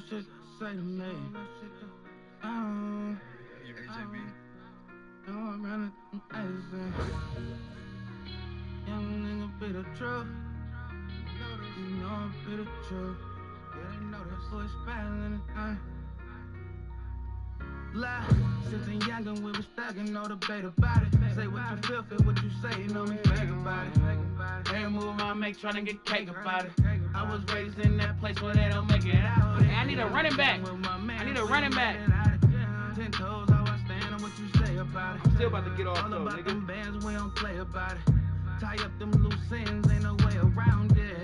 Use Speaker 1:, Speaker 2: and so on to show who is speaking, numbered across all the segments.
Speaker 1: shit to say to me. I'm running from everything. Young nigga be the truth. You know I be the truth. Yeah, they know that boy's spelling it. Lie, since I'm young and we was stacking, no debate about it. Say what you feel, feel what you say, you know me fake about it. Every move I make tryna get cake about it. I was raised in that place where they don't make it out.
Speaker 2: Hey, I need a running back. I need a running back.
Speaker 1: 10 toes, how I stand on what you say about it.
Speaker 2: Still about to get off
Speaker 1: all
Speaker 2: though,
Speaker 1: about
Speaker 2: nigga.
Speaker 1: Them bands, we don't play about it. Tie up them loose ends, ain't no way around it.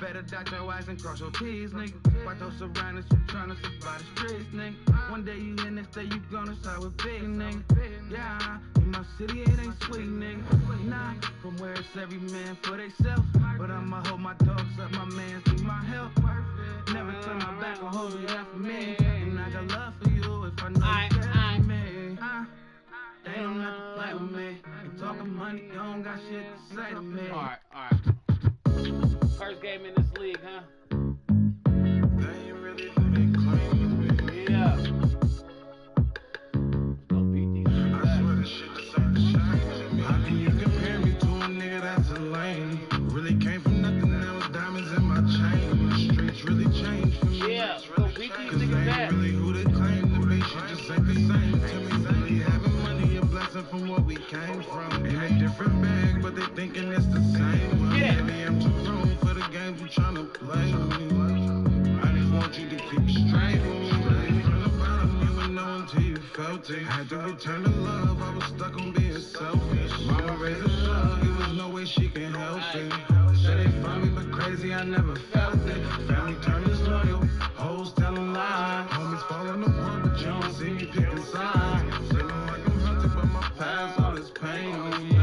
Speaker 1: Better dot your Y's and cross your T's, nigga. Watch those surroundings, you tryna survive the streets, nigga. One day you in, next day you gonna side with big, nigga. Yeah, in my city it ain't sweet, nigga. Nah, from where it's every man for theyself. But I'ma hold my dogs up, my mans need my help. Never turn my back on hold you out for me. And I got love for you if I know you care for me. They don't have to play with me. Ain't talking money, you don't got shit to say to me.
Speaker 2: Alright. First game in this league, huh? Yeah. Don't beat these niggas.
Speaker 1: How can you compare me to a nigga that's a lame? Really came from nothing, now it's diamonds in my chain. The streets really changed for me.
Speaker 2: Yeah, go beat these niggas back.
Speaker 1: Really who they claim to be, shit just ain't the same to me. Really having money, a blessing from what we came from. In a different bag, but they thinking it's the same.
Speaker 2: Yeah.
Speaker 1: Maybe I'm too grown for the games you tryna play. I just want you to keep it straight. From the bottom, you would know until you felt it. Had to return to love, I was stuck on being selfish. Mama raised a thug, it was no way she can help it. Said they found me, but crazy, I never felt it. Family turned disloyal, hoes telling lies. Homies falling apart, but you don't see me picking sides. Feeling like I'm hunted, but my past, all this pain on me.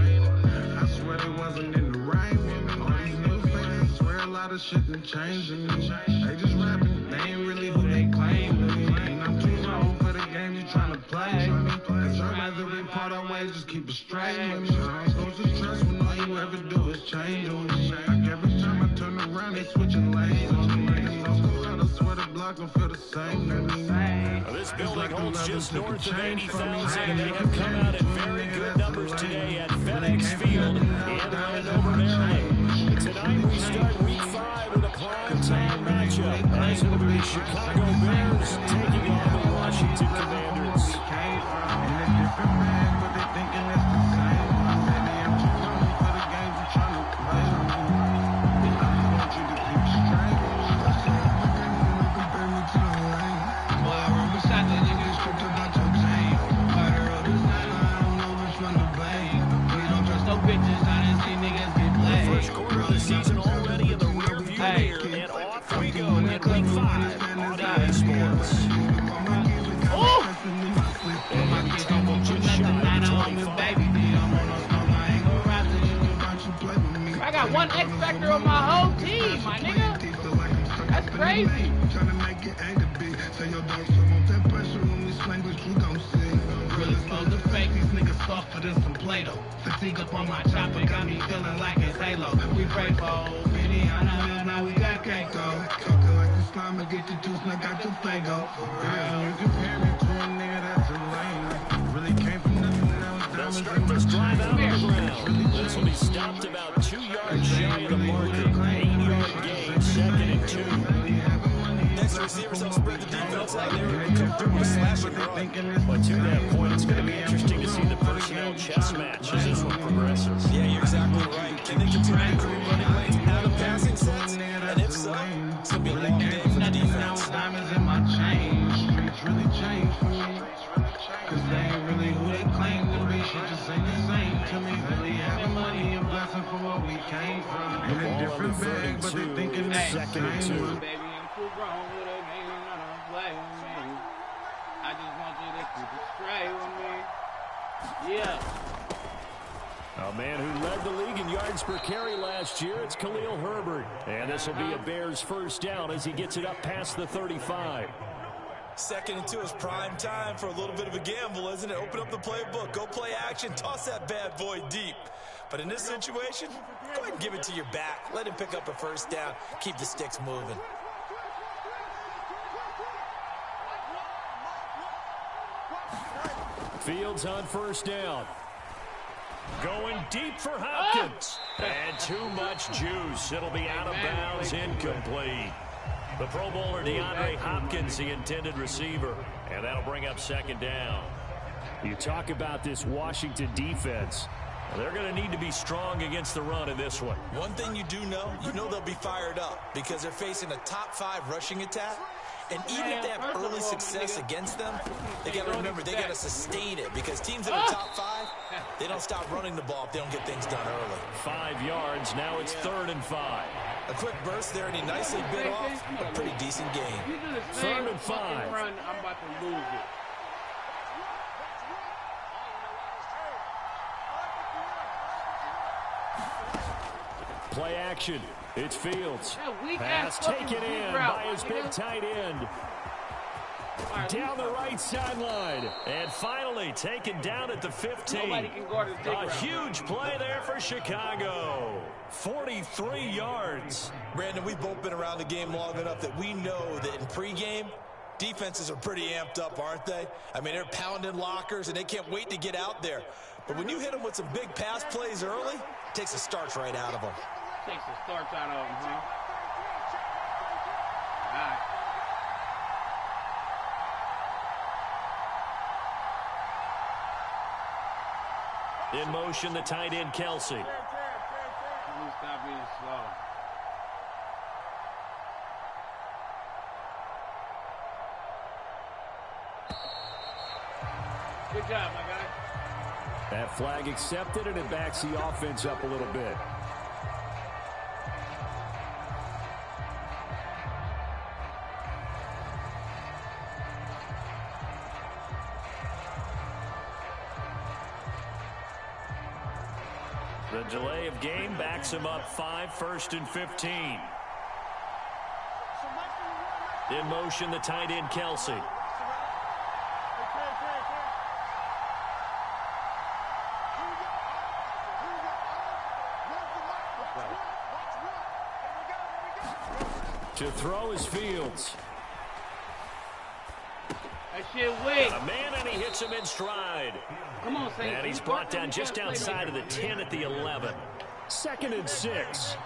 Speaker 1: I swear it wasn't in the right women. All these new faces, I swear a lot of shit done changed in me. They just rapping, they ain't really who they claim to be. And I'm too grown for the game you tryna play. Cause I'd rather be part of ways, just keep it straight with me. I ain't supposed to trust when all you ever do is change on me. Like every time I turn around, they switching lanes on me. I swear the block don't feel the same to me.
Speaker 3: This building holds just north of 80,000. They have come out in very good numbers today at FedEx Field in Landover, Maryland. Tonight we start Week 5 with a prime-time matchup as it will be Chicago Bears taking on the Washington Commanders. First quarter of the season already in the rearview mirror, and off we go in Week 5 on EA Sports.
Speaker 2: Oh!
Speaker 3: And every tackle just shy of 25.
Speaker 2: I got one X Factor on my whole team, my nigga. That's crazy. Really supposed to fake these niggas softer than some Play-Doh. Fatigue up on my chopper got me feeling like it's Halo. We pray for old Midiana, now we got Keiko. Talking like the slime and get your tooth, and I got your Fago. For real, you compare me to a nigga that's a lame. Really came from nothing, now it's
Speaker 3: They'll
Speaker 1: diamonds
Speaker 3: start this drive out on the ground. This will be stopped about 2 yards shy of the marker. 8-yard gain, 2nd and 2.
Speaker 4: Next receivers help spread the defense out there and come through with a slashing run.
Speaker 3: But to that point, it's going to be interesting to see the personnel chess match as this one progresses.
Speaker 4: Yeah, you're exactly right. Can they continue to create running lanes out of passing sets? And if so, it's going to be a long day for the defense.
Speaker 1: Diamonds in my chain, streets really changed for me. Cause they ain't really who they claim to be. Shit just ain't the same to me. Really having money, a blessing from what we came from. In a different bag, but they thinking it's the same.
Speaker 2: Baby, I'm too grown with a game, I don't play with me. I just want you to keep it straight with me. Yeah.
Speaker 3: A man who led the league in yards per carry last year, it's Khalil Herbert. And this will be a Bears first down as he gets it up past the 35.
Speaker 4: 2nd and 2 is prime time for a little bit of a gamble, isn't it? Open up the playbook, go play action, toss that bad boy deep. But in this situation, go ahead and give it to your back. Let him pick up a first down. Keep the sticks moving.
Speaker 3: Fields on first down. Going deep for Hopkins. And too much juice. It'll be out of bounds, incomplete. The Pro Bowler DeAndre Hopkins, the intended receiver. And that'll bring up second down. You talk about this Washington defense. They're going to need to be strong against the run in this one.
Speaker 4: One thing you know they'll be fired up because they're facing a top 5 rushing attack. And even if they have early success against them, they got to remember they got to sustain it because teams that are top 5, they don't stop running the ball if they don't get things done early.
Speaker 3: 5 yards. Now it's 3rd and 5.
Speaker 4: A quick burst there, and he nicely bit off a pretty decent game.
Speaker 3: 3rd and 5.
Speaker 2: I'm about to lose it.
Speaker 3: Play action. It's Fields. Pass taken in by his big tight end. Down the right sideline. And finally taken down at the 15. A huge play there for Chicago. 43 yards.
Speaker 4: Brandon, we've both been around the game long enough that we know that in pregame, defenses are pretty amped up, aren't they? I mean, they're pounding lockers, and they can't wait to get out there. But when you hit them with some big pass plays early, it takes the starch right out of them.
Speaker 2: Takes the starch out of him, huh? All right.
Speaker 3: In motion, the tight end, Kelsey.
Speaker 2: Stop being slow. Good job, my guy.
Speaker 3: That flag accepted, and it backs the offense up a little bit. The delay of game backs him up 5, 1st and 15. In motion, the tight end, Kelsey. To throw is Fields.
Speaker 2: That shit wait.
Speaker 3: A man, and he hits him in stride.
Speaker 2: Come on, Saints.
Speaker 3: And he's brought down just outside of the 10 at the 11. 2nd and 6.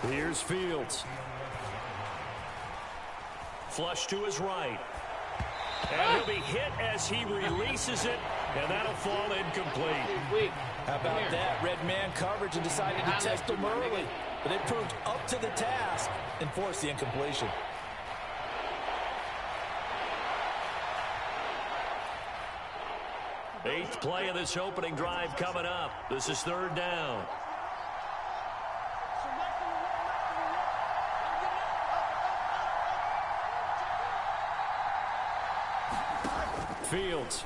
Speaker 3: Here's Fields. Flush to his right. And he'll be hit as he releases it, and that'll fall incomplete.
Speaker 4: How about that? Red man coverage and decided to test him early. But they proved up to the task and forced the incompletion.
Speaker 3: Eighth play of this opening drive coming up. This is 3rd down. Fields.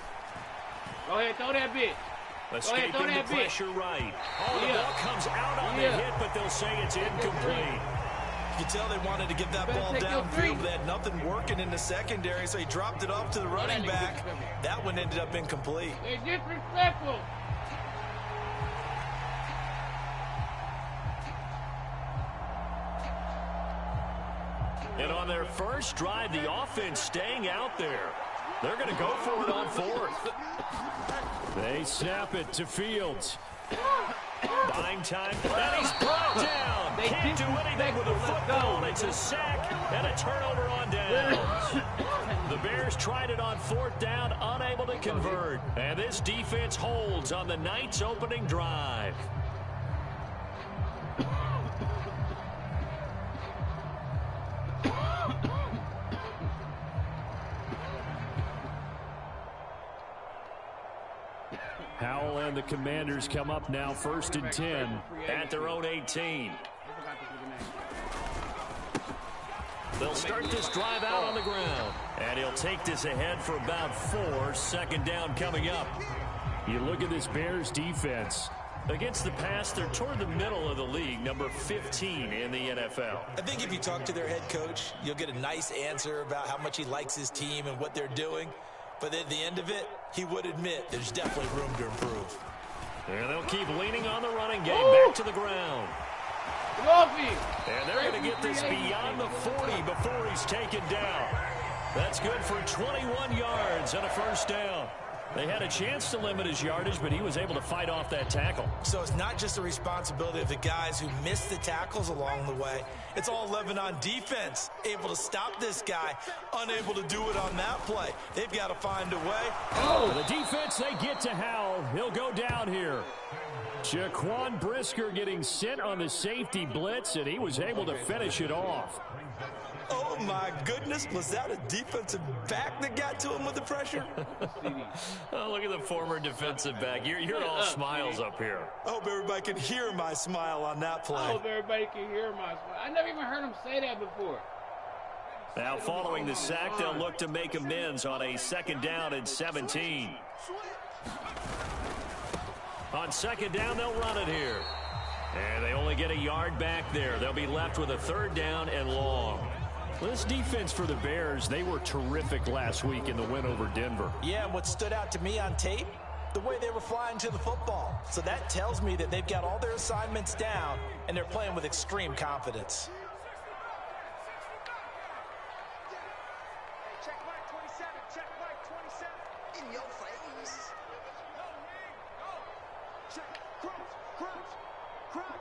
Speaker 2: Go ahead, throw that bitch.
Speaker 3: Escaping the pressure right. Oh, the ball comes out on the hit, but they'll say it's incomplete.
Speaker 4: You can tell they wanted to get that ball downfield, but they had nothing working in the secondary, so he dropped it off to the running back. That one ended up incomplete.
Speaker 2: They're disrespectful.
Speaker 3: And on their first drive, the offense staying out there. They're going to go for it on 4th. They snap it to Fields. Buying time, and he's brought down. Can't do anything with a football. It's a sack and a turnover on downs. The Bears tried it on 4th down, unable to convert. And this defense holds on the night's opening drive. Howell and the Commanders come up now 1st and 10 at their own 18. They'll start this drive out on the ground. And he'll take this ahead for about 4. 2nd down coming up. You look at this Bears defense. Against the pass, they're toward the middle of the league, number 15 in the NFL.
Speaker 4: I think if you talk to their head coach, you'll get a nice answer about how much he likes his team and what they're doing. But at the end of it, he would admit there's definitely room to improve.
Speaker 3: And they'll keep leaning on the running game. Back to the ground.
Speaker 2: Coffee.
Speaker 3: And they're going to get this beyond the 40 before he's taken down. That's good for 21 yards and a first down. They had a chance to limit his yardage, but he was able to fight off that tackle.
Speaker 4: So it's not just the responsibility of the guys who missed the tackles along the way. It's all 11 on defense, able to stop this guy, unable to do it on that play. They've got to find a way.
Speaker 3: Oh, the defense, they get to Howell. He'll go down here. Jaquan Brisker getting sent on the safety blitz, and he was able to finish it off.
Speaker 4: Oh, my goodness. Was that a defensive back that got to him with the pressure?
Speaker 3: Oh, look at the former defensive back. You're all smiles up here.
Speaker 4: I hope everybody can hear my smile on that play.
Speaker 5: I hope everybody can hear my smile. I never even heard him say that before.
Speaker 3: Now, following the sack, they'll look to make amends on a second down and 17. On second down, they'll run it here. And they only get a yard back there. They'll be left with a third down and long. This defense for the Bears, they were terrific last week in the win over Denver.
Speaker 4: Yeah, and what stood out to me on tape, the way they were flying to the football. So that tells me that they've got all their assignments down, and they're playing with extreme confidence.
Speaker 6: Check mark 27, check mark 27. In your face. Check, crouch.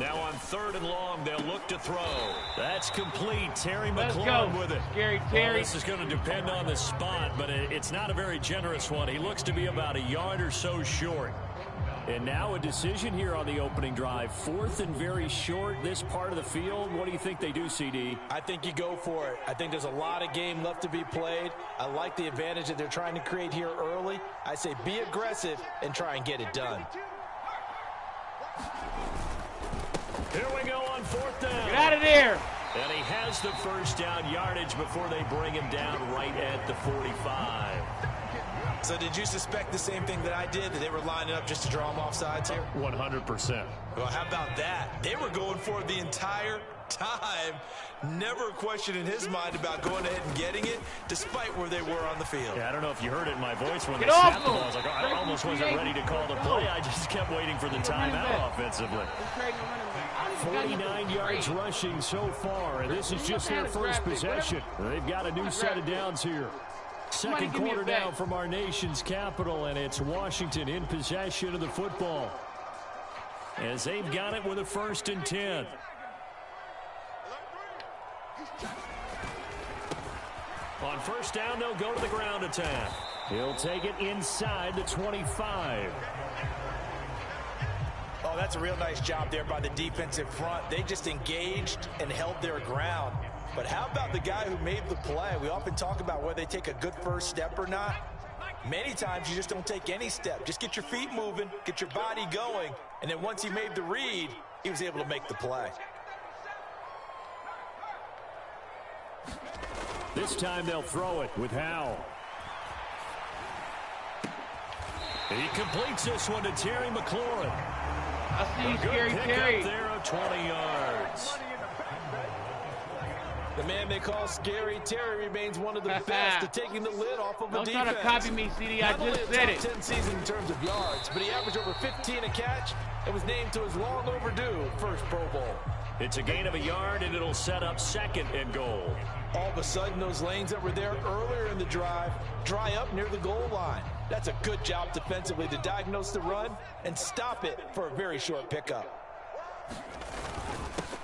Speaker 3: Now on third and long, they'll look to throw. That's complete. Terry
Speaker 5: Let's
Speaker 3: McLaurin
Speaker 5: go.
Speaker 3: with it.
Speaker 5: Scary Terry.
Speaker 3: Well, this is going to depend on the spot, but it's not a very generous one. He looks to be about a yard or so short. And now a decision here on the opening drive. Fourth and very short, this part of the field. What do you think they do, CD?
Speaker 4: I think you go for it. I think there's a lot of game left to be played. I like the advantage that they're trying to create here early. I say be aggressive and try and get it done.
Speaker 3: Here we go on fourth down.
Speaker 5: Get out of there.
Speaker 3: And he has the first down yardage before they bring him down right at the 45.
Speaker 4: So did you suspect the same thing that I did, that they were lining up just to draw him off sides here?
Speaker 3: 100%.
Speaker 4: Well, how about that? They were going for it the entire time. Never a question in his mind about going ahead and getting it, despite where they were on the field.
Speaker 3: Yeah, I don't know if you heard it in my voice when
Speaker 5: Get
Speaker 3: they
Speaker 5: off
Speaker 3: snapped the
Speaker 5: him.
Speaker 3: ball. I was like, oh, I almost wasn't ready to call the play. I just kept waiting for the timeout offensively. 49 yards rushing so far, and this is just their first possession. They've got a new set of downs here. Second quarter now from our nation's capital, and it's Washington in possession of the football as they've got it with a 1st and 10. On first down, they'll go to the ground attack. He'll take it inside the 25.
Speaker 4: Oh, that's a real nice job there by the defensive front. They just engaged and held their ground. But how about the guy who made the play? We often talk about whether they take a good first step or not. Many times you just don't take any step. Just get your feet moving, get your body going, and then once he made the read, he was able to make the play.
Speaker 3: This time they'll throw it with Howell. He completes this one to Terry McLaurin.
Speaker 5: I see you,
Speaker 3: A good
Speaker 5: Scary
Speaker 3: pickup
Speaker 5: Terry.
Speaker 3: there of 20 yards.
Speaker 4: The man they call Scary Terry remains one of the best at taking the lid off of a
Speaker 5: Don't
Speaker 4: defense.
Speaker 5: try to copy me, CD. I just said it.
Speaker 4: Not only a top 10 season in terms of yards, but he averaged over 15 a catch and was named to his long overdue first Pro Bowl.
Speaker 3: It's a gain of a yard, and it'll set up 2nd and goal.
Speaker 4: All of a sudden, those lanes that were there earlier in the drive dry up near the goal line. That's a good job defensively to diagnose the run and stop it for a very short pickup.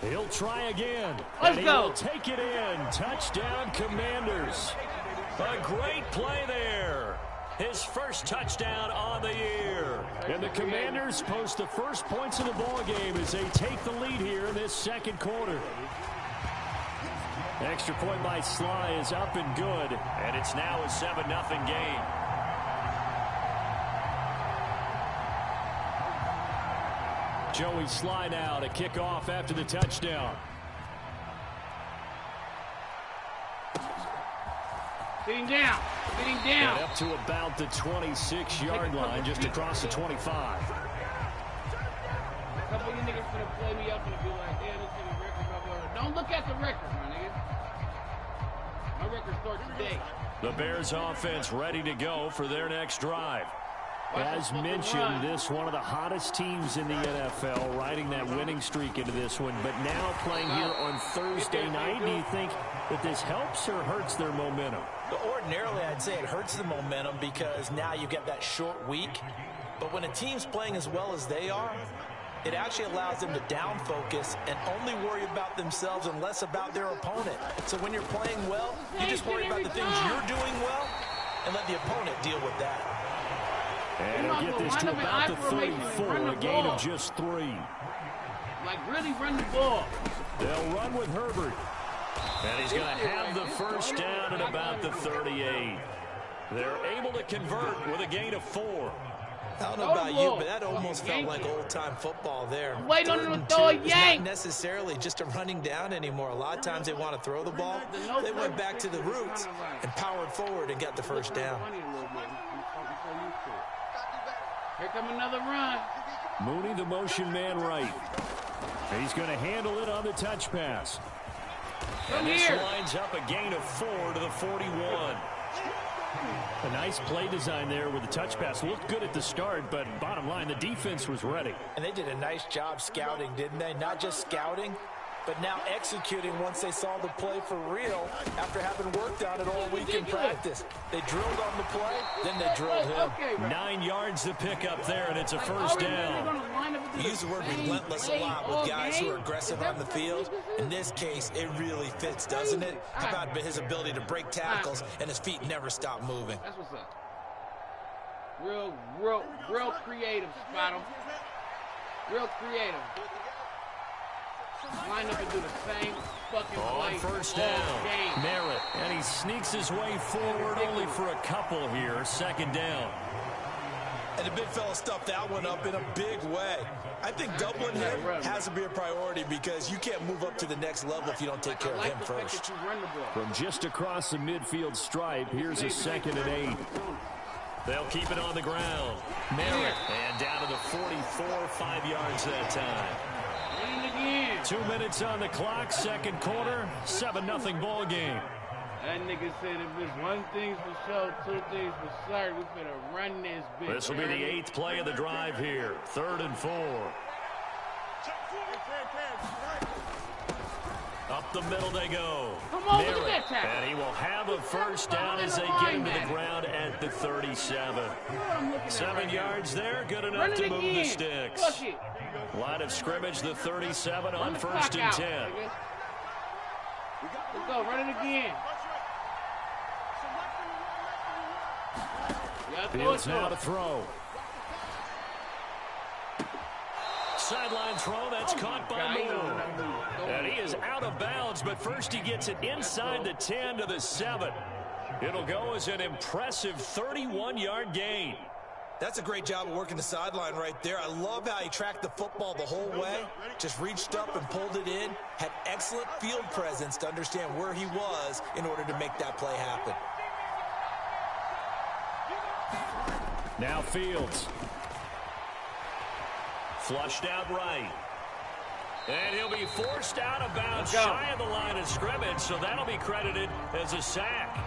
Speaker 3: He'll try again.
Speaker 5: Let's
Speaker 3: and
Speaker 5: go.
Speaker 3: He'll take it in. Touchdown, Commanders. A great play there. His first touchdown on the year. And the Commanders post the first points of the ball game as they take the lead here in this second quarter. Extra point by Sly is up and good, and it's now a 7-0 game. Joey Sly now to kick off after the touchdown.
Speaker 5: Sitting down. Sitting down.
Speaker 3: And up to about the 26-yard line, just across the 25.
Speaker 5: A couple of you niggas gonna play me up and be like, yeah, this is a record, blah, blah, blah. Don't look at the record, my nigga. My record starts today.
Speaker 3: The Bears offense ready to go for their next drive. As mentioned, this one of the hottest teams in the NFL, riding that winning streak into this one, but now playing here on Thursday night. Do you think that this helps or hurts their momentum?
Speaker 4: But ordinarily, I'd say it hurts the momentum because now you get that short week. But when a team's playing as well as they are, it actually allows them to down focus and only worry about themselves and less about their opponent. So when you're playing well, you just worry about the things you're doing well and let the opponent deal with that.
Speaker 3: And he'll get this to about the 34, a gain of just 3.
Speaker 5: Like, really run the ball.
Speaker 3: They'll run with Herbert. And he's going to have the first down at about the 38. They're able to convert with a gain of 4.
Speaker 4: I don't know about you, but that almost felt like old-time football there.
Speaker 5: Wait on him to throw a yank.
Speaker 4: Not necessarily just a running down anymore. A lot of times they want to throw the ball. They went back to the roots and powered forward and got the first down.
Speaker 5: Here come another run.
Speaker 3: Mooney, the motion man right. He's going to handle it on the touch pass. And this lines up a gain of 4 to the 41. A nice play design there with the touch pass. Looked good at the start, but bottom line, the defense was ready.
Speaker 4: And they did a nice job scouting, didn't they? Not just scouting, but now executing once they saw the play for real after having worked on it all week in practice. They drilled on the play, then they drilled him.
Speaker 3: 9 yards to pick up there, and it's a first down.
Speaker 4: We use the word relentless a lot with guys who are aggressive on the field. In this case, it really fits, doesn't it? How about his ability to break tackles and his feet never stop moving?
Speaker 5: That's what's up. Real creative, Spotto. Real creative. Line up and do the same fucking play.
Speaker 3: On first down, Merritt, and he sneaks his way forward only for a couple here. Second down.
Speaker 4: And the big fella stuffed that one up in a big way. I think doubling him has to be a priority because you can't move up to the next level if you don't take care of him first.
Speaker 3: From just across the midfield stripe, here's a 2nd and 8. They'll keep it on the ground. Merritt, and down to the 44, 5 yards that time. 2 minutes on the clock, second quarter, 7-0 ball game.
Speaker 5: That nigga said if there's one thing for sure, 2 things for certain, we finna run this bitch.
Speaker 3: This will be the 8th play of the drive here. 3rd and 4. Up the middle they go.
Speaker 5: Come on,
Speaker 3: Merritt,
Speaker 5: look at that tackle.
Speaker 3: and he will have a first down as they get him to the ground at the 37. 7 yards there, good enough to move the sticks. Line of scrimmage, the 37 on 1st and 10.
Speaker 5: Let's go, run it again.
Speaker 3: Fields now to throw. Sideline throw, that's caught by Moore. And he is out of bounds, but first he gets it inside the 10 to the 7. It'll go as an impressive 31-yard gain.
Speaker 4: That's a great job of working the sideline right there. I love how he tracked the football the whole way, just reached up and pulled it in, had excellent field presence to understand where he was in order to make that play happen.
Speaker 3: Now Fields. Flushed out right. And he'll be forced out of bounds shy of the line of scrimmage, so that'll be credited as a sack.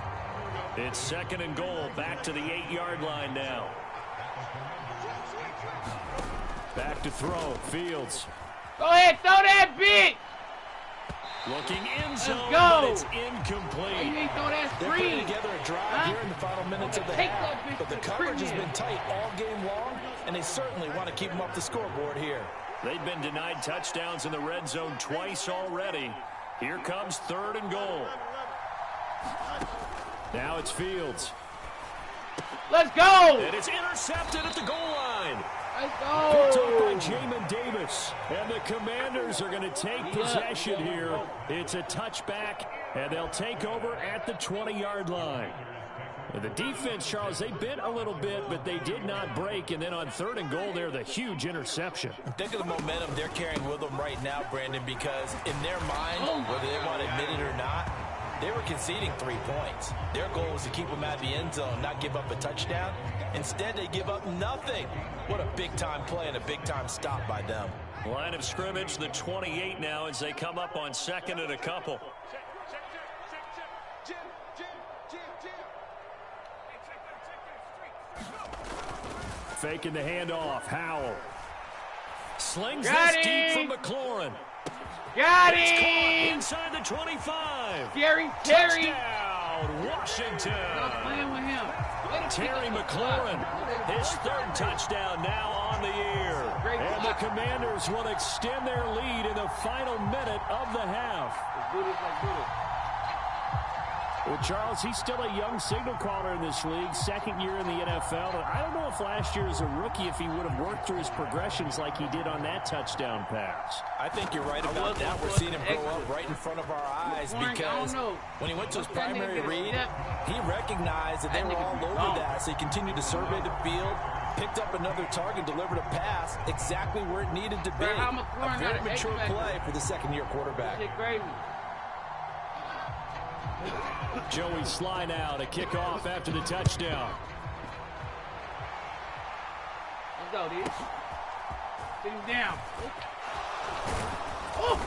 Speaker 3: It's 2nd and goal, back to the 8-yard line now. Back to throw, Fields.
Speaker 5: Go ahead, throw that bitch.
Speaker 3: Looking in zone, but it's incomplete.
Speaker 4: They're putting together a drive here in the final minutes of the half, but the coverage has been tight all game long, and they certainly want to keep them up the scoreboard here.
Speaker 3: They've been denied touchdowns in the red zone twice already. Here comes 3rd and goal. Now it's Fields.
Speaker 5: Let's go!
Speaker 3: And it's intercepted at the goal line.
Speaker 5: Let's go!
Speaker 3: Picked up by Jamin Davis. And the Commanders are going to take possession here. It's a touchback, and they'll take over at the 20-yard line. The defense, Charles, they bit a little bit, but they did not break. And then on 3rd and goal there, the huge interception.
Speaker 4: Think of the momentum they're carrying with them right now, Brandon, because in their mind, whether they want to admit it or not, they were conceding 3 points. Their goal was to keep them out of the end zone, not give up a touchdown. Instead, they give up nothing. What a big-time play and a big-time stop by them.
Speaker 3: Line of scrimmage, the 28 now as they come up on 2nd and a couple. faking the handoff. Howell slings
Speaker 5: Got
Speaker 3: this deep
Speaker 5: him.
Speaker 3: from McLaurin.
Speaker 5: Got
Speaker 3: It's caught
Speaker 5: him!
Speaker 3: inside the 25.
Speaker 5: Terry!
Speaker 3: Touchdown, Washington.
Speaker 5: Stop playing with him.
Speaker 3: Terry McLaurin, his third touchdown now on the year. And the Commanders will extend their lead in the final minute of the half.
Speaker 5: Let's do this, let's do this.
Speaker 3: Well, Charles, he's still a young signal caller in this league, second year in the NFL. And I don't know if last year as a rookie, if he would have worked through his progressions like he did on that touchdown pass.
Speaker 4: I think you're right about that. We're seeing him grow up right in front of our eyes because when he went to his primary read, he recognized that they were all over that. So he continued to survey the field, picked up another target, delivered a pass exactly where it needed to be. A very mature play for the second-year quarterback.
Speaker 3: Joey Sly now to kick off after the touchdown.
Speaker 5: Let's go, dude. Sit him down. Oh.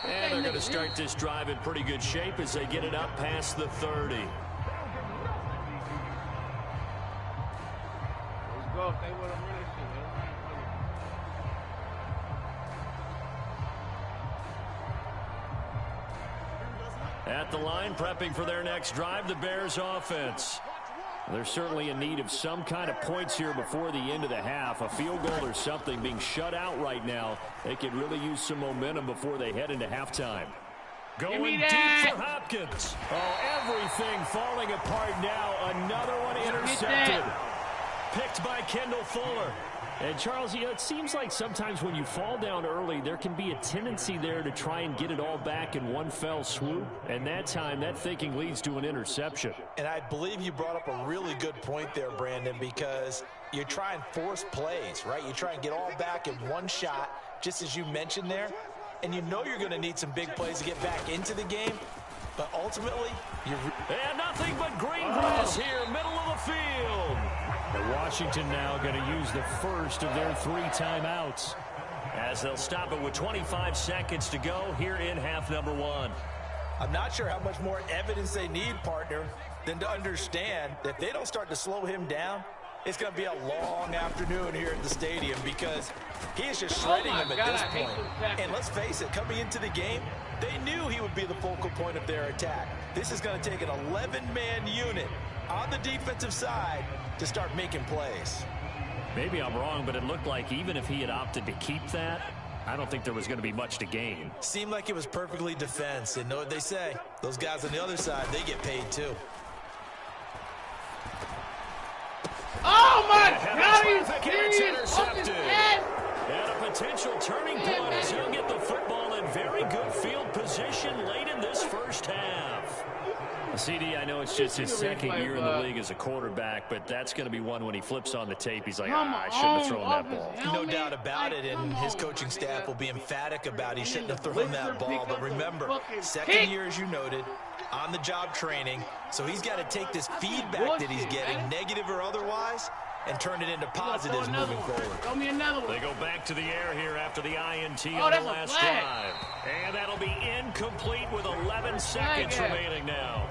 Speaker 3: And they're going to start this drive in pretty good shape as they get it up past the 30.
Speaker 5: Let's go. If they would have really shit.
Speaker 3: At the line, prepping for their next drive, the Bears offense. They're certainly in need of some kind of points here before the end of the half. A field goal or something. Being shut out right now, they could really use some momentum before they head into halftime. Going deep for Hopkins. Oh, everything falling apart now. Another one intercepted. Picked by Kendall Fuller. And, Charles, you know, it seems like sometimes when you fall down early, there can be a tendency there to try and get it all back in one fell swoop. And that time, that thinking leads to an interception.
Speaker 4: And I believe you brought up a really good point there, Brandon, because you try and force plays, right? You try and get all back in one shot, just as you mentioned there. And you know you're going to need some big plays to get back into the game. But ultimately,
Speaker 3: and nothing but green grass here, middle of the field. And Washington now going to use the first of their 3 timeouts as they'll stop it with 25 seconds to go here in half number 1.
Speaker 4: I'm not sure how much more evidence they need, partner, than to understand that if they don't start to slow him down, it's going to be a long afternoon here at the stadium because he is just shredding them at this point. And let's face it, coming into the game, they knew he would be the focal point of their attack. This is going to take an 11-man unit on the defensive side to start making plays.
Speaker 3: Maybe I'm wrong, but it looked like even if he had opted to keep that, I don't think there was going to be much to gain.
Speaker 4: Seemed like it was perfectly defense, and know what they say. Those guys on the other side, they get paid too.
Speaker 5: Oh my God,
Speaker 3: he's
Speaker 5: serious?
Speaker 3: intercepted. And a potential turning point as he'll get the football in very good field position late in this first half. CD, I know it's just his second year in the league as a quarterback, but that's going to be one when he flips on the tape. He's like, I shouldn't have thrown that ball.
Speaker 4: No doubt about it, and his coaching staff will be emphatic about he shouldn't have thrown that ball. But remember, second year, as you noted, on-the-job training, so he's got to take this feedback that he's getting, negative or otherwise, and turn it into positives moving forward.
Speaker 5: Throw me another one.
Speaker 3: They go back to the air here after the INT on the last drive. And that'll be incomplete with 11 seconds remaining now.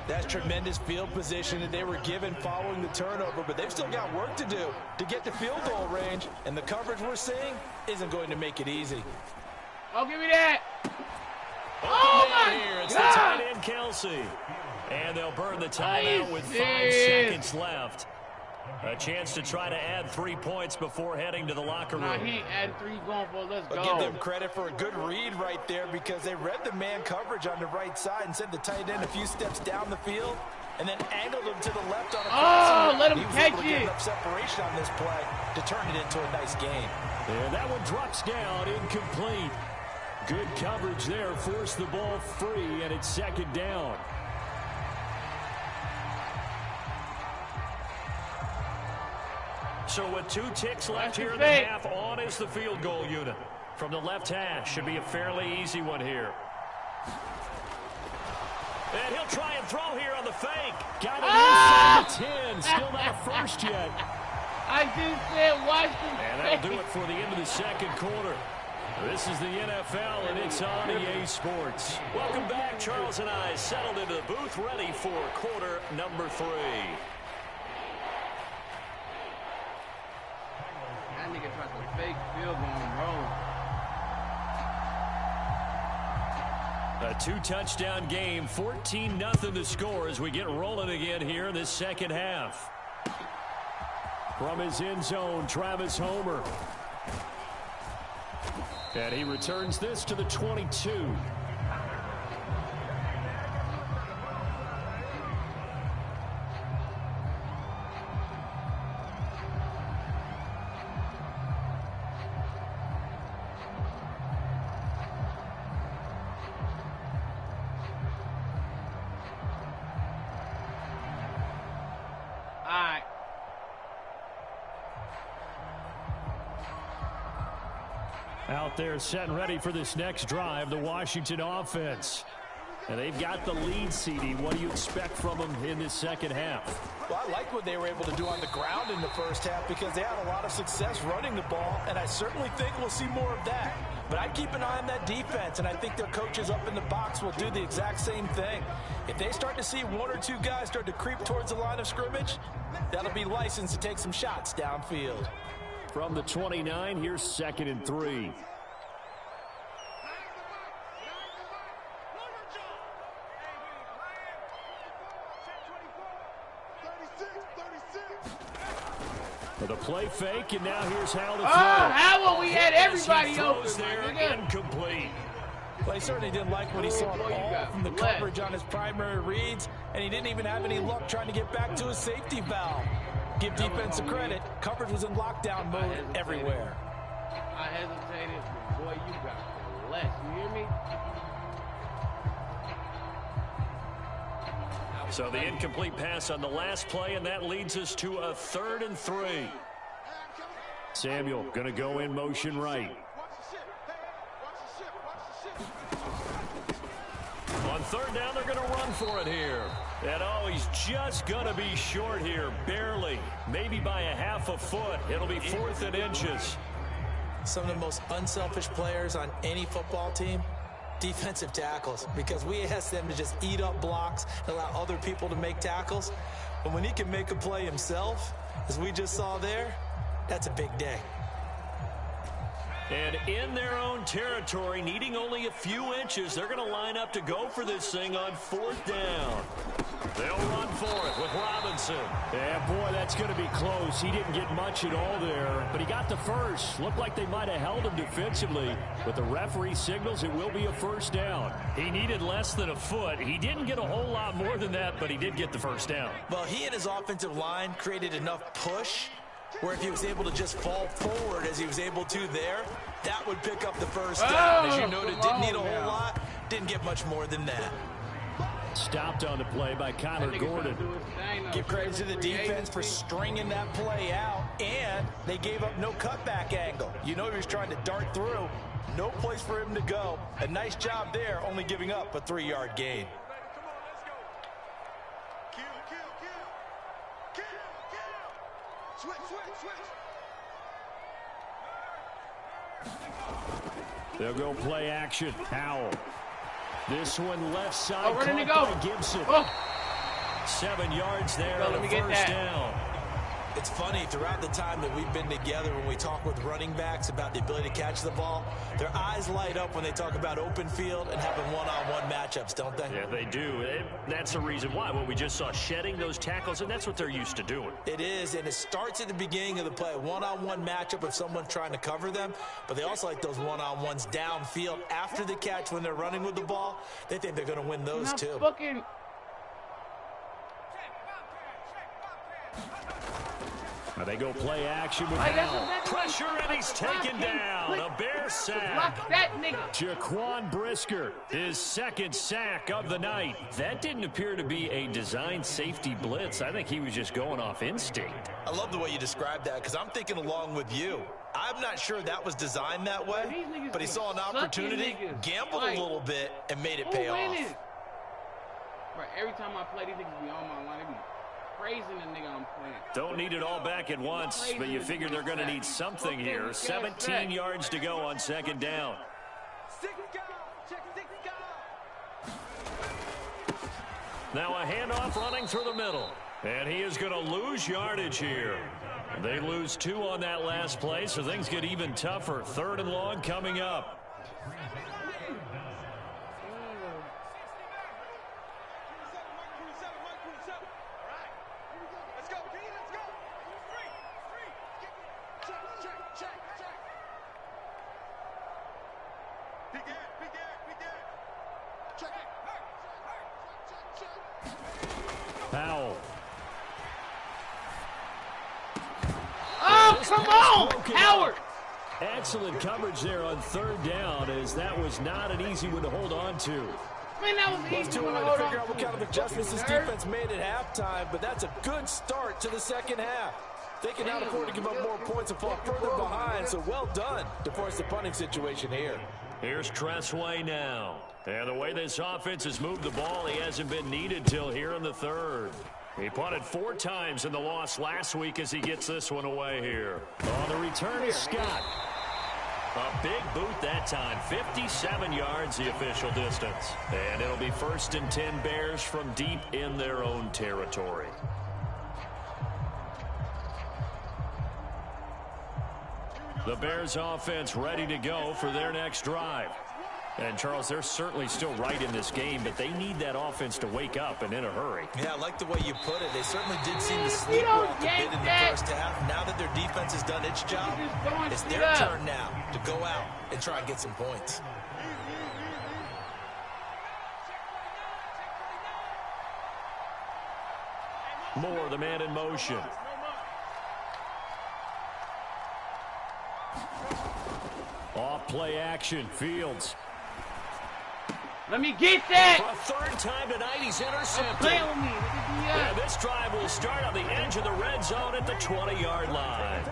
Speaker 4: That's tremendous field position that they were given following the turnover, but they've still got work to do to get to field goal range, and the coverage we're seeing isn't going to make it easy.
Speaker 5: Oh, give me that.
Speaker 3: Oh, my God. It's the tight end, Kelsey. And they'll burn the timeout with 5 seconds left. A chance to try to add 3 points before heading to the locker room.
Speaker 5: He ain't adding 3 going for. Let's go.
Speaker 4: I'll give them credit for a good read right there because they read the man coverage on the right side and sent the tight end a few steps down the field and then angled him to the left on a
Speaker 5: crossing. Let him
Speaker 4: he was
Speaker 5: catch
Speaker 4: able to
Speaker 5: it.
Speaker 4: get enough separation on this play to turn it into a nice game.
Speaker 3: And that one drops down, incomplete. Good coverage there, forced the ball free, and it's second down. So with 2 ticks left here in the half, on is the field goal unit. From the left hash, should be a fairly easy one here. And he'll try and throw here on the fake. Got it inside the 10. Still not a first yet.
Speaker 5: I just said Washington.
Speaker 3: And that'll do it for the end of the second quarter. This is the NFL, and it's on EA Sports. Welcome back. Charles and I settled into the booth, ready for quarter number 3.
Speaker 5: fake field goal and roll.
Speaker 3: A 2-touchdown game, 14-0 the score as we get rolling again here in this second half. From his end zone, Travis Homer. And he returns this to the 22. Out there set and ready for this next drive, the Washington offense. And they've got the lead, CD. What do you expect from them in this second half?
Speaker 4: Well, I like what they were able to do on the ground in the first half because they had a lot of success running the ball, and I certainly think we'll see more of that. But I'd keep an eye on that defense, and I think their coaches up in the box will do the exact same thing. If they start to see one or two guys start to creep towards the line of scrimmage, that'll be licensed to take some shots downfield.
Speaker 3: From the 29, here's 2nd and 3. The play fake, and now here's Howell to throw.
Speaker 5: Howell, we had everybody open
Speaker 3: there, incomplete.
Speaker 4: Well, he certainly didn't like what he saw all from the coverage on his primary reads, and he didn't even have any luck trying to get back to his safety valve. Give defense a credit. Coverage was in lockdown mode everywhere.
Speaker 5: I hesitated, but boy, you got the less. You hear me?
Speaker 3: So the incomplete pass on the last play, and that leads us to a 3rd and 3. Samuel going to go in motion right. On 3rd down, they're going to run for it here. And oh, he's just going to be short here, barely. Maybe by a half a foot. It'll be 4th and inches.
Speaker 4: Some of the most unselfish players on any football team, defensive tackles, because we ask them to just eat up blocks and allow other people to make tackles. But when he can make a play himself, as we just saw there, that's a big day.
Speaker 3: And in their own territory, needing only a few inches, they're going to line up to go for this thing on 4th down. They'll run for it with Robinson. Yeah, boy, that's going to be close. He didn't get much at all there, but he got the first. Looked like they might have held him defensively, but the referee signals it will be a 1st down. He needed less than a foot. He didn't get a whole lot more than that, but he did get the 1st down.
Speaker 4: Well, he and his offensive line created enough push where if he was able to just fall forward as he was able to there, that would pick up the 1st down. As you noted, didn't need a whole lot, didn't get much more than that.
Speaker 3: Stopped on the play by Kyler Gordon.
Speaker 4: Give credit to the defense for stringing that play out, and they gave up no cutback angle. You know he was trying to dart through. No place for him to go. A nice job there, only giving up a 3-yard gain.
Speaker 3: They'll go play action. Howell. This one left side
Speaker 5: running
Speaker 3: caught
Speaker 5: to
Speaker 3: by Gibson.
Speaker 5: 7
Speaker 3: yards there on the 1st down.
Speaker 4: It's funny, throughout the time that we've been together, when we talk with running backs about the ability to catch the ball, their eyes light up when they talk about open field and having one-on-one matchups, don't they?
Speaker 3: Yeah, they do. That's the reason why. Well, we just saw shedding those tackles, and that's what they're used to doing.
Speaker 4: It is, and it starts at the beginning of the play. One-on-one matchup if someone's trying to cover them, but they also like those one-on-ones downfield after the catch when they're running with the ball. They think they're going to win those, too.
Speaker 3: Now they go play action with Howell. Pressure, and he's taken down. A Bear sack. Jaquan Brisker, his 2nd sack of the night. That didn't appear to be a design safety blitz. I think he was just going off instinct.
Speaker 4: I love the way you described that because I'm thinking along with you. I'm not sure that was designed that way, but he saw an opportunity, gambled a little bit, and made it pay off.
Speaker 5: Right, every time I play, these niggas be on my line. They be praising the nigga I'm playing.
Speaker 3: Don't need it all back at once, but you figure they're going to need something here. 17 yards to go on 2nd down. Now a handoff running through the middle. And he is going to lose yardage here. They lose 2 on that last play, so things get even tougher. 3rd and long coming up. Powell.
Speaker 5: Oh, come on, Howard!
Speaker 3: Excellent coverage there on 3rd down, as that was not an easy one to hold on to.
Speaker 5: Man, that was easy.
Speaker 4: It's too early to figure out what kind of adjustments this defense made at halftime, but that's a good start to the second half. They can now afford to give up more points and fall further behind, so well done to force the punting situation here.
Speaker 3: Here's Tressway now. And the way this offense has moved the ball, he hasn't been needed till here in the 3rd. He punted 4 times in the loss last week as he gets this one away here. On the return is Scott. A big boot that time. 57 yards the official distance. And it'll be 1st and 10 Bears from deep in their own territory. The Bears offense ready to go for their next drive. And, Charles, they're certainly still right in this game, but they need that offense to wake up and in a hurry.
Speaker 4: Yeah, I like the way you put it. They certainly did seem to sleep well a bit in the first half. Now that their defense has done its job, it's their turn now to go out and try and get some points.
Speaker 3: Moore, the man in motion. Off play action, Fields.
Speaker 5: Let me get that.
Speaker 3: For a 3rd time tonight, he's intercepted.
Speaker 5: Play with me.
Speaker 3: Yeah, this drive will start on the edge of the red zone at the 20-yard line.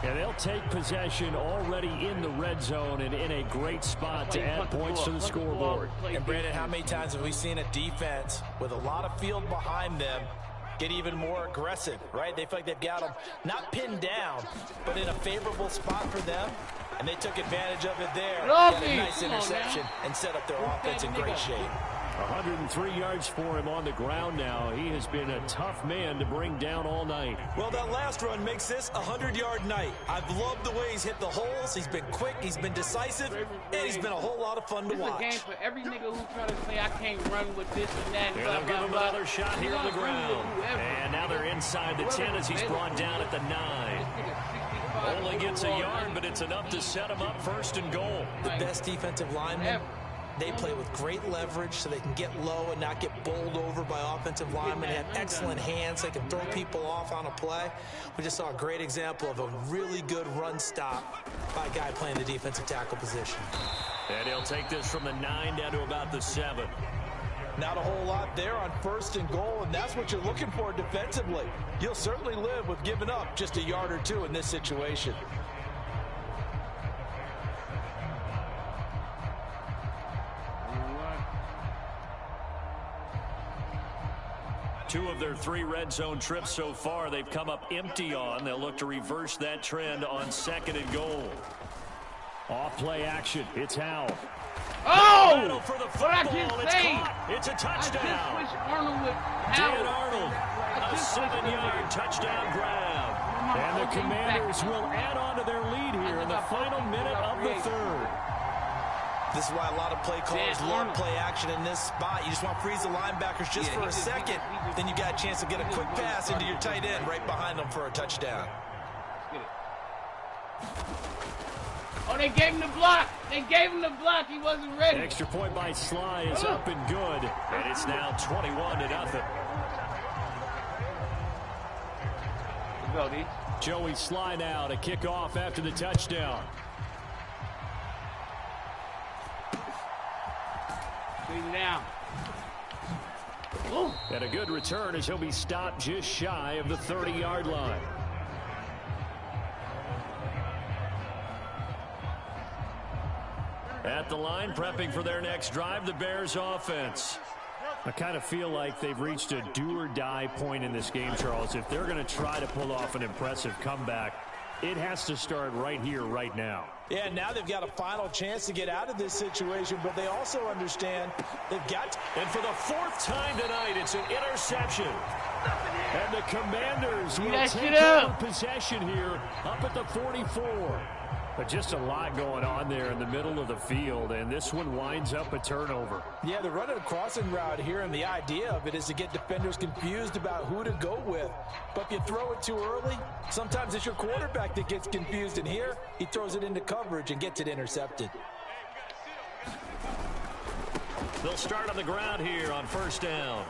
Speaker 3: And they'll take possession already in the red zone and in a great spot to add points to the scoreboard.
Speaker 4: And, Brandon, how many times have we seen a defense with a lot of field behind them get even more aggressive, right? They feel like they've got them not pinned down, but in a favorable spot for them. And they took advantage of it there. Got a nice interception and set up their offense in great shape.
Speaker 3: 103 yards for him on the ground now. He has been a tough man to bring down all night.
Speaker 4: Well, that last run makes this a 100-yard night. I've loved the way he's hit the holes. He's been quick, he's been decisive, and he's been a whole lot of fun to watch.
Speaker 5: This is a game for every nigga who try to say I can't run with this and that.
Speaker 3: They're going to give him another shot here on the ground. And now they're inside the 10 as he's brought down at the 9. Only gets a yard, but it's enough to set him up 1st and goal.
Speaker 4: The best defensive linemen, they play with great leverage so they can get low and not get bowled over by offensive linemen. They have excellent hands. They can throw people off on a play. We just saw a great example of a really good run stop by a guy playing the defensive tackle position.
Speaker 3: And he'll take this from the 9 down to about the 7.
Speaker 4: Not a whole lot there on 1st and goal, and that's what you're looking for defensively. You'll certainly live with giving up just a yard or 2 in this situation.
Speaker 3: Two of their 3 red zone trips so far, they've come up empty on. They'll look to reverse that trend on 2nd and goal. Off play action. It's Howell.
Speaker 5: Oh!
Speaker 3: For the
Speaker 5: What I just say?
Speaker 3: It's a touchdown.
Speaker 5: Arnold with
Speaker 3: Dan Arnold, a 7-yard touchdown grab. And the Commanders will add on to their lead here in the final minute of the 3rd.
Speaker 4: This is why a lot of play callers love play action in this spot. You just want to freeze the linebackers just for a second. Then you got a chance to get a quick pass into your tight end right behind them for a touchdown.
Speaker 5: Oh, they gave him the block. They gave him the block. He wasn't ready.
Speaker 3: Extra point by Sly is up and good. And it's now 21-0.
Speaker 5: Go, D.
Speaker 3: Joey Sly now to kick off after the touchdown.
Speaker 5: Down.
Speaker 3: And a good return as he'll be stopped just shy of the 30-yard line. At the line, prepping for their next drive, the Bears offense. I kind of feel like they've reached a do-or-die point in this game, Charles. If they're going to try to pull off an impressive comeback, it has to start right here, right now.
Speaker 4: Yeah, now they've got a final chance to get out of this situation, but they also understand they've got to.
Speaker 3: And for the 4th time tonight, it's an interception. And the Commanders will take over possession here up at the 44. But just a lot going on there in the middle of the field, and this one winds up a turnover.
Speaker 4: Yeah, they're running a crossing route here, and the idea of it is to get defenders confused about who to go with. But if you throw it too early, sometimes it's your quarterback that gets confused, and here he throws it into coverage and gets it intercepted.
Speaker 3: They'll start on the ground here on first down.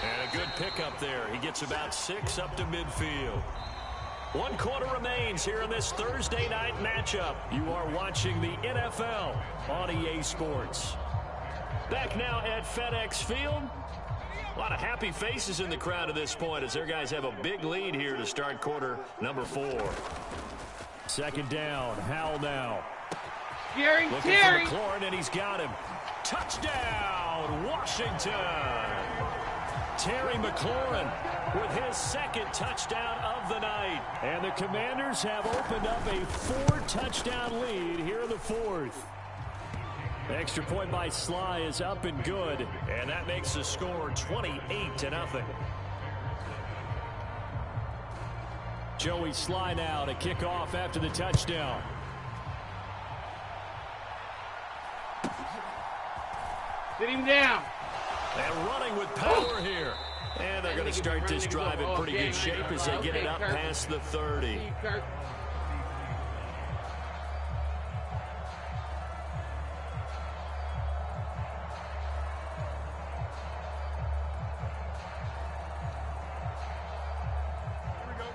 Speaker 3: And a good pickup there. He gets about 6 up to midfield. 1 quarter remains here in this Thursday night matchup. You are watching the NFL on EA Sports. Back now at FedEx Field. A lot of happy faces in the crowd at this point as their guys have a big lead here to start quarter number 4. Second down. Howell now.
Speaker 5: Terry.
Speaker 3: Looking for McLaurin, and he's got him. Touchdown, Washington. Terry McLaurin with his second touchdown of the night. And the Commanders have opened up a 4-touchdown lead here in the 4th. The extra point by Sly is up and good. And that makes the score 28-0. Joey Sly now to kick off after the touchdown.
Speaker 5: Sit him down.
Speaker 3: And running with power here. And they're going to start this drive in pretty good shape as they get it up past the 30.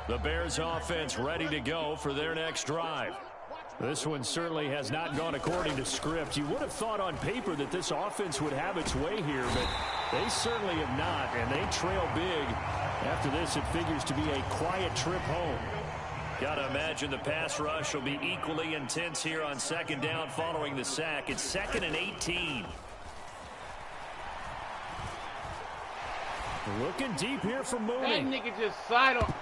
Speaker 3: The Bears offense ready to go for their next drive. This one certainly has not gone according to script. You would have thought on paper that this offense would have its way here, but they certainly have not, and they trail big. After this, it figures to be a quiet trip home. Got to imagine the pass rush will be equally intense here on second down following the sack. It's 2nd and 18. Looking deep here for Mooney.
Speaker 5: That nigga just side on.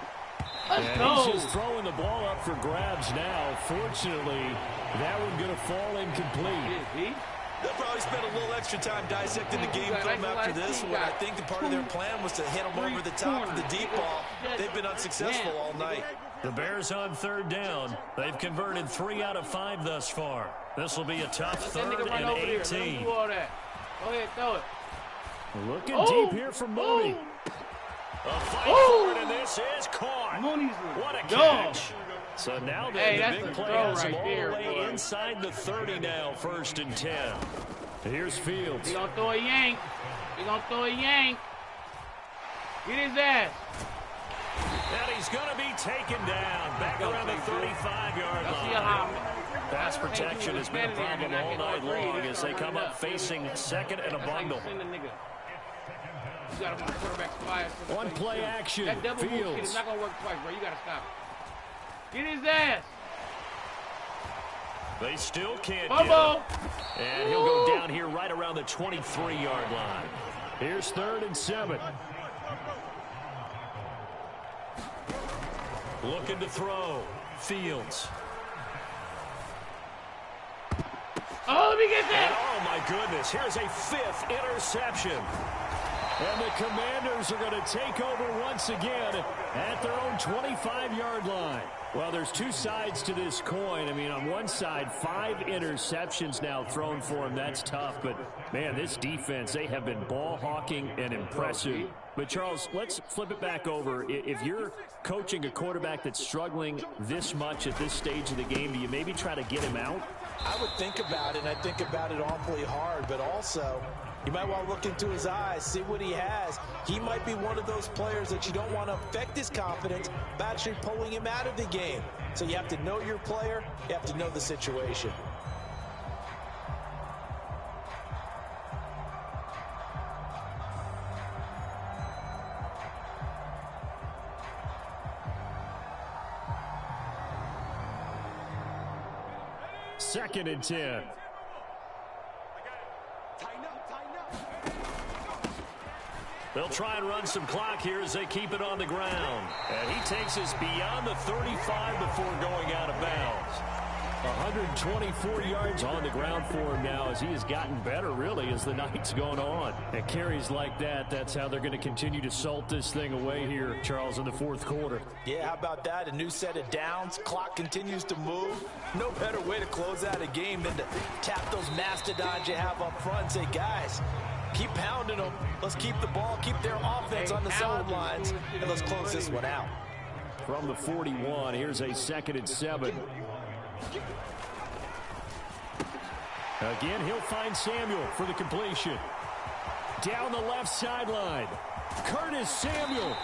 Speaker 3: Let's go. He's just throwing the ball up for grabs now. Fortunately, that one going to fall incomplete.
Speaker 4: They'll probably spend a little extra time dissecting the game film after this one. I think the part of their plan was to hit them over the top of the deep ball. They've been unsuccessful all night.
Speaker 3: The Bears on third down. They've converted 3 out of 5 thus far. This will be a tough 3rd and 18.
Speaker 5: Go ahead, throw it.
Speaker 3: Looking deep here for Mooney. A fight for it, and this is caught. What a catch. So now the big play has him all the way inside the 30 now, 1st and 10. Here's Fields.
Speaker 5: He's going to throw a yank. Get his ass.
Speaker 3: And he's going to be taken down. Back around the 35-yard line. Pass protection has been a problem all night long as they come up facing 2nd and a bundle. One play action.
Speaker 5: That double move shit is not going to work twice, bro. You got to stop it. Get his ass.
Speaker 3: They still can't get him. And he'll go down here right around the 23-yard line. Here's 3rd and 7. Looking to throw. Fields.
Speaker 5: Oh, let me get that.
Speaker 3: And oh, my goodness. Here's a 5th interception. And the Commanders are going to take over once again at their own 25-yard line. Well, there's 2 sides to this coin. I mean, on one side, 5 interceptions now thrown for him. That's tough. But, man, this defense, they have been ball hawking and impressive. But, Charles, let's flip it back over. If you're coaching a quarterback that's struggling this much at this stage of the game, do you maybe try to get him out?
Speaker 4: I would think about it, and I think about it awfully hard. But also, you might want to look into his eyes, see what he has. He might be one of those players that you don't want to affect his confidence by actually pulling him out of the game. So you have to know your player. You have to know the situation.
Speaker 3: Second and 10. They'll try and run some clock here as they keep it on the ground. And he takes us beyond the 35 before going out of bounds. 124 yards on the ground for him now as he has gotten better, really, as the night's gone on. And carries like that, that's how they're going to continue to salt this thing away here, Charles, in the fourth quarter.
Speaker 4: Yeah, how about that? A new set of downs. Clock continues to move. No better way to close out a game than to tap those mastodons you have up front and say, guys, keep pounding them. Let's keep the ball, keep their offense on the sidelines, and let's close this one out.
Speaker 3: From the 41, here's a 2nd and 7. Again, he'll find Samuel for the completion. Down the left sideline, Curtis Samuel.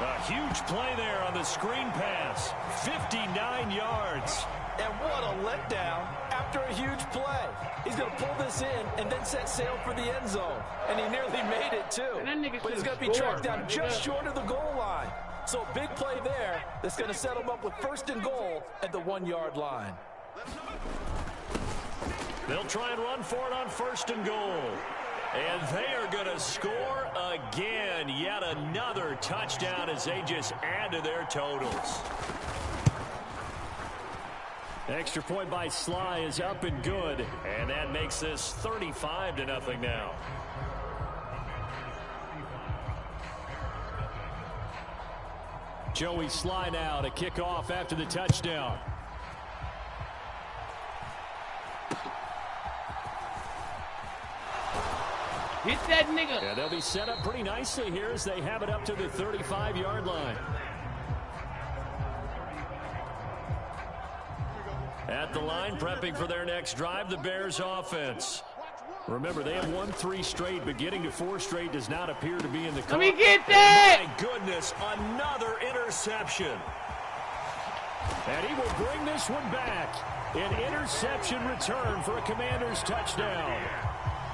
Speaker 3: A huge play there on the screen pass. 59 yards.
Speaker 4: And what a letdown after a huge play. He's going to pull this in and then set sail for the end zone. And he nearly made it, too. But he's going to be tracked down just short of the goal line. So a big play there that's going to set him up with 1st and goal at the 1-yard line.
Speaker 3: They'll try and run for it on 1st and goal. And they are going to score again. Yet another touchdown as they just add to their totals. Extra point by Sly is up and good. And that makes this 35-0 now. Joey Sly now to kick off after the touchdown.
Speaker 5: Hit that nigga.
Speaker 3: Yeah, they'll be set up pretty nicely here as they have it up to the 35-yard line. At the line, prepping for their next drive, the Bears offense. Remember, they have won 3 straight, but getting to 4 straight does not appear to be in the cards.
Speaker 5: Let me get that!
Speaker 3: And my goodness, another interception. And he will bring this one back. An interception return for a Commanders touchdown.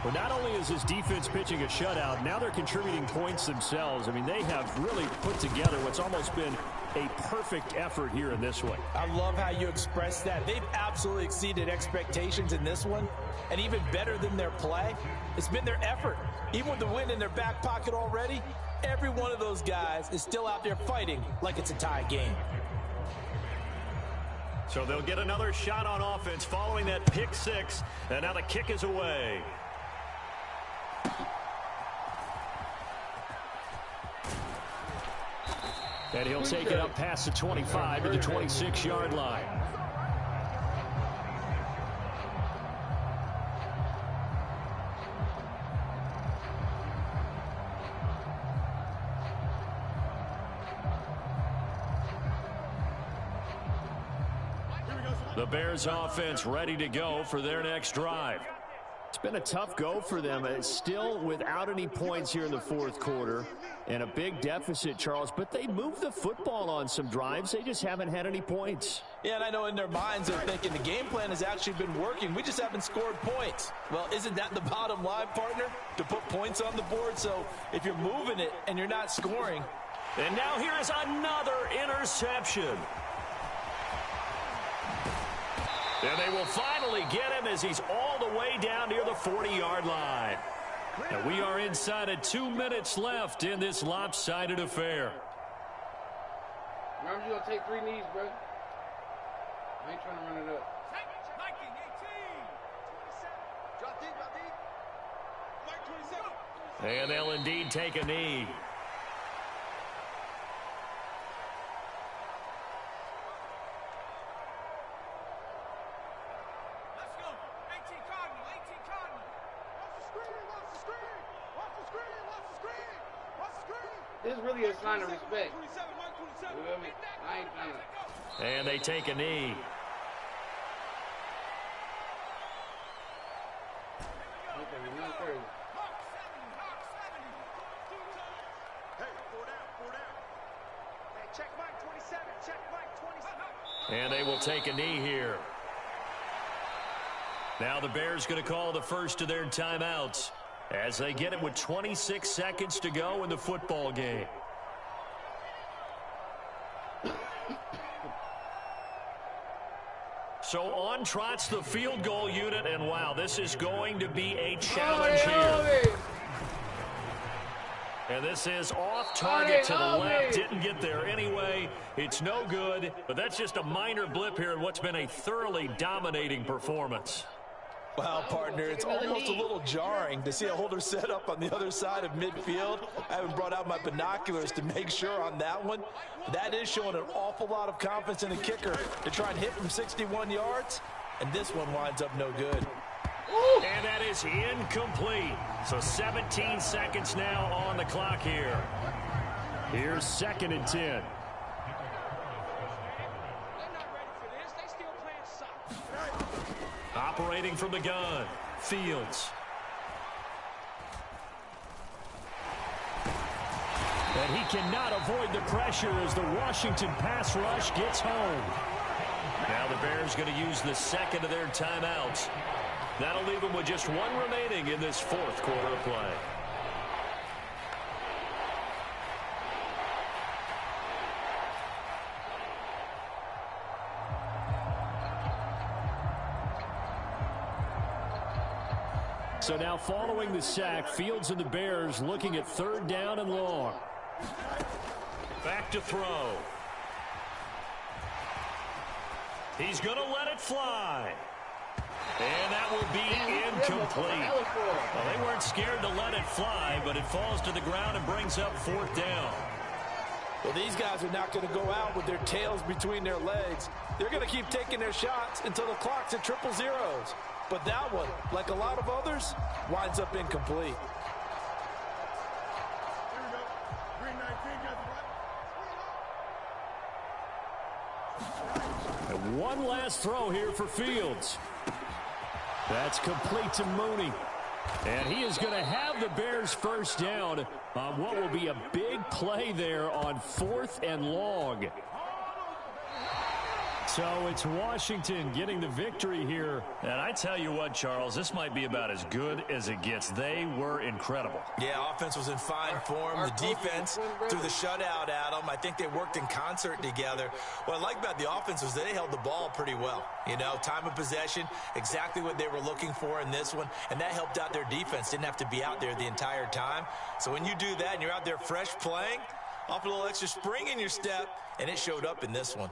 Speaker 3: But not only is his defense pitching a shutout, now they're contributing points themselves. I mean, they have really put together what's almost been a perfect effort here in this one.
Speaker 4: I love how you express that. They've absolutely exceeded expectations in this one. And even better than their play, it's been their effort. Even with the win in their back pocket already, every one of those guys is still out there fighting like it's a tie game.
Speaker 3: So they'll get another shot on offense following that pick 6. And now the kick is away. And he'll take it up past the 25 to the 26-yard line. The Bears offense ready to go for their next drive. It's been a tough go for them. It's still without any points here in the fourth quarter and a big deficit, Charles, but they moved the football on some drives. They just haven't had any points.
Speaker 4: Yeah, and I know in their minds they're thinking the game plan has actually been working. We just haven't scored points. Well, isn't that the bottom line, partner? To put points on the board. So if you're moving it and you're not scoring.
Speaker 3: And now here is another interception. And they will finally get him as he's all the way down near the 40-yard line. And we are inside of 2 minutes left in this lopsided affair.
Speaker 5: Remember, you're going to take 3 knees, bro. I ain't trying to run it up.
Speaker 3: And they'll indeed take a knee.
Speaker 5: This is really a sign of respect. You feel me? I ain't trying to.
Speaker 3: And they take a knee. And they will take a knee here. Now the Bears going to call the first of their timeouts as they get it with 26 seconds to go in the football game. So on trots the field goal unit, and wow, this is going to be a challenge here. And this is off target to the left. Didn't get there anyway. It's no good, but that's just a minor blip here in what's been a thoroughly dominating performance.
Speaker 4: Well, partner, it's almost a little jarring to see a holder set up on the other side of midfield. I haven't brought out my binoculars to make sure on that one. That is showing an awful lot of confidence in the kicker to try and hit from 61 yards, and this one winds up no good.
Speaker 3: And that is incomplete. So 17 seconds now on the clock here. Here's 2nd and 10. Operating from the gun, Fields. And he cannot avoid the pressure as the Washington pass rush gets home. Now the Bears going to use the second of their timeouts. That'll leave them with just one remaining in this 4th quarter of play. So now following the sack, Fields and the Bears looking at 3rd down and long. Back to throw. He's going to let it fly. And that will be incomplete. Well, they weren't scared to let it fly, but it falls to the ground and brings up 4th down.
Speaker 4: Well, these guys are not going to go out with their tails between their legs. They're going to keep taking their shots until the clock's at 000. But that one, like a lot of others, winds up incomplete.
Speaker 3: And one last throw here for Fields. That's complete to Mooney. And he is going to have the Bears 1st down on what will be a big play there on 4th and long. So it's Washington getting the victory here. And I tell you what, Charles, this might be about as good as it gets. They were incredible.
Speaker 4: Yeah, offense was in fine form. The defense threw the shutout at them. I think they worked in concert together. What I like about the offense was they held the ball pretty well. You know, time of possession, exactly what they were looking for in this one. And that helped out their defense. Didn't have to be out there the entire time. So when you do that and you're out there fresh playing, off a little extra spring in your step, and it showed up in this one.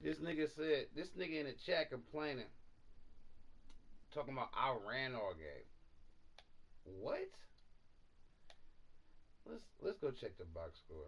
Speaker 5: This nigga in the chat complaining. Talking about I ran all game. What? Let's go check the box score.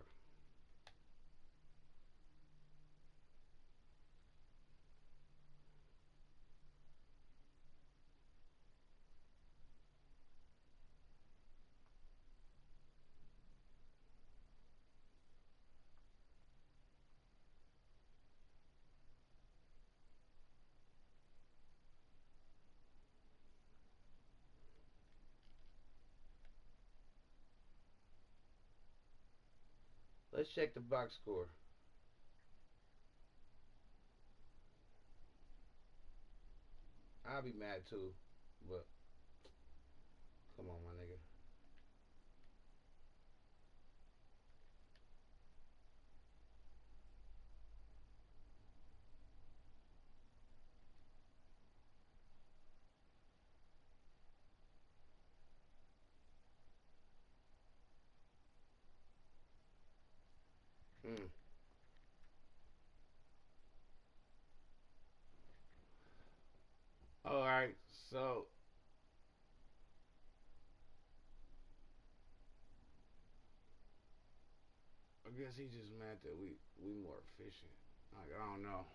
Speaker 5: Let's check the box score. I'll be mad too, but come on, my nigga. Alright, so guess he just mad that we more efficient. Like, I don't know.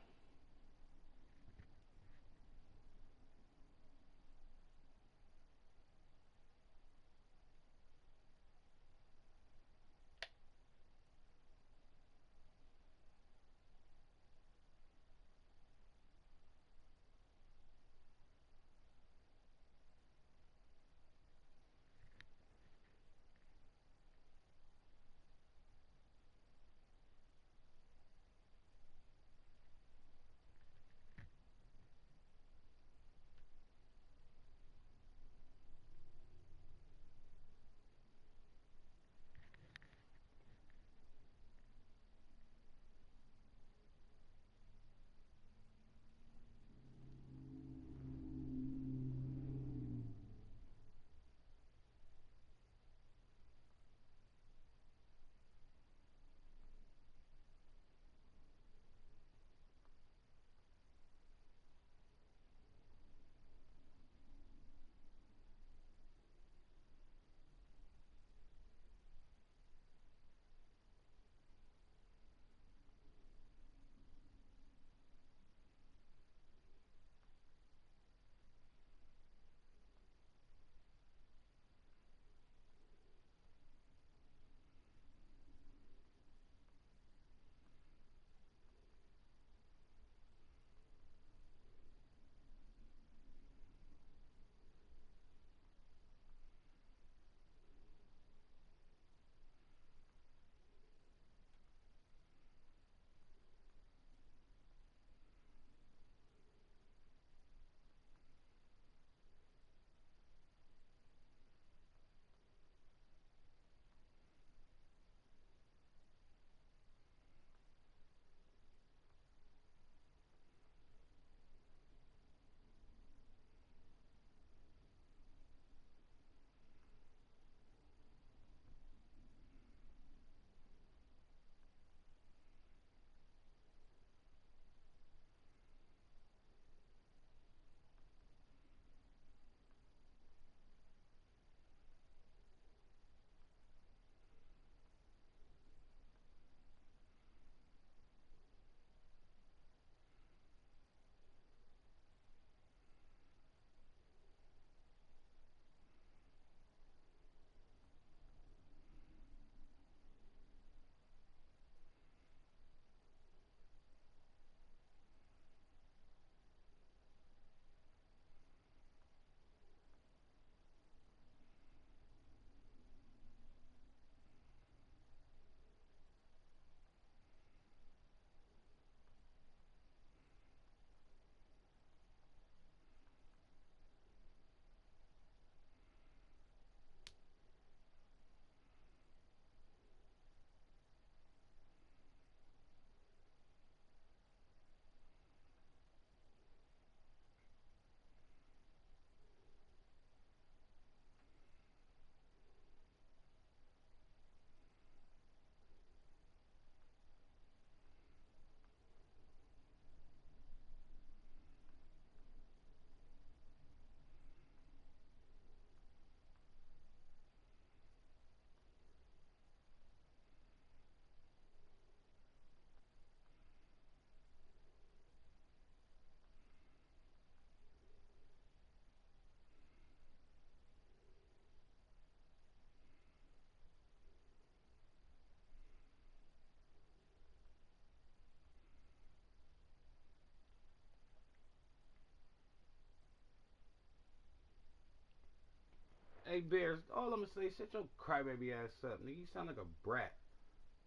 Speaker 5: Hey Bears, all I'm gonna say, shut your crybaby ass up, nigga. You sound like a brat.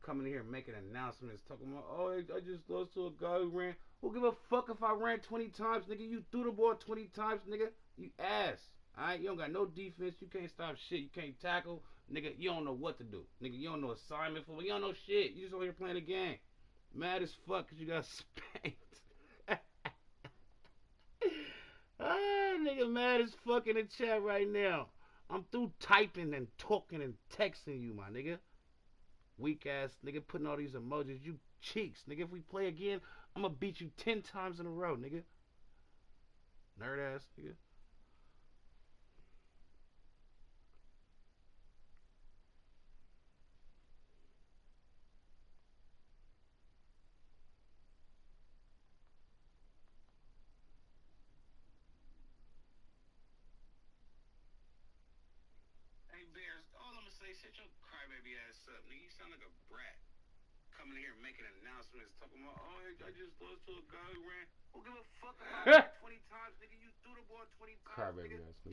Speaker 5: Coming here making announcements, talking about, oh, I just lost to a guy who ran. Who give a fuck if I ran 20 times, nigga? You threw the ball 20 times, nigga. You ass. Alright, you don't got no defense. You can't stop shit. You can't tackle, nigga. You don't know what to do, nigga. You don't know assignment for. You don't know shit. You just over here playing a game. Mad as fuck because you got spanked. Nigga, mad as fuck in the chat right now. I'm through typing and talking and texting you, my nigga. Weak ass nigga putting all these emojis. You cheeks, nigga. If we play again, I'm gonna beat you 10 times in a row, nigga. Nerd ass, nigga. shut your crybaby ass up, nigga. You sound like a brat. Coming here making announcements, talking about, oh, I just lost to a guy who ran. Who give a fuck about 20 times, nigga? You threw the ball 20 times, nigga.